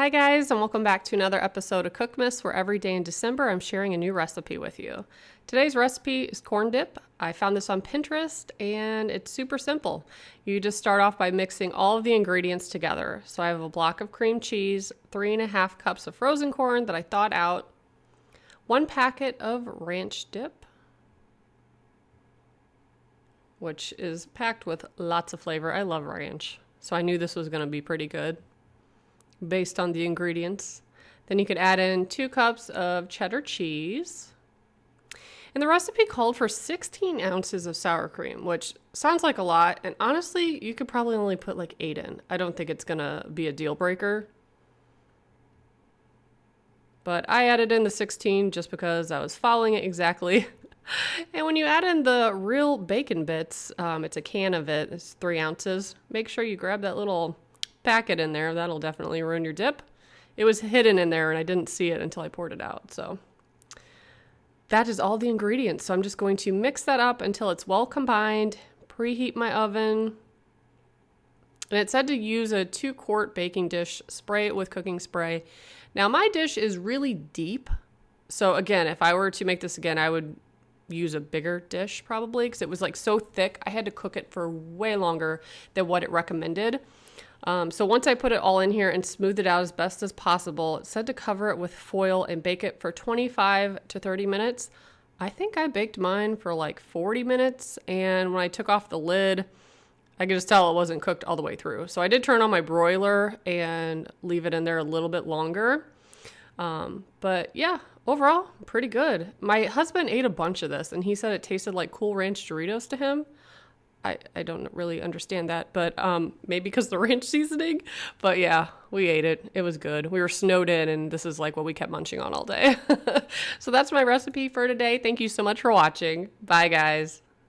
Hi guys, and welcome back to another episode of Cookmas, where every day in December I'm sharing a new recipe with you. Today's recipe is corn dip. I found this on Pinterest and it's super simple. You just start off by mixing all of the ingredients together. So I have a block of cream cheese, 3.5 cups of frozen corn that I thawed out, 1 packet of ranch dip, which is packed with lots of flavor. I love ranch, so I knew this was going to be pretty good based on the ingredients. Then you could add in 2 cups of cheddar cheese. And the recipe called for 16 ounces of sour cream, which sounds like a lot. And honestly, you could probably only put like 8 in. I don't think it's going to be a deal breaker. But I added in the 16 just because I was following it exactly. And when you add in the real bacon bits, it's a can of it. It's 3 ounces. Make sure you grab that little packet in there. That'll definitely ruin your dip. It was hidden in there and I didn't see it until I poured it out. So that is all the ingredients. So I'm just going to mix that up until it's well combined, preheat my oven. And it said to use a 2-quart baking dish, spray it with cooking spray. Now my dish is really deep. So again, if I were to make this again, I would use a bigger dish probably, because it was like so thick. I had to cook it for way longer than what it recommended. So once I put it all in here and smoothed it out as best as possible, it said to cover it with foil and bake it for 25 to 30 minutes. I think I baked mine for like 40 minutes. And when I took off the lid, I could just tell it wasn't cooked all the way through. So I did turn on my broiler and leave it in there a little bit longer. But yeah, overall, pretty good. My husband ate a bunch of this and he said it tasted like Cool Ranch Doritos to him. I don't really understand that, but maybe because the ranch seasoning. But yeah, we ate it. It was good. We were snowed in, and this is like what we kept munching on all day. So that's my recipe for today. Thank you so much for watching. Bye, guys.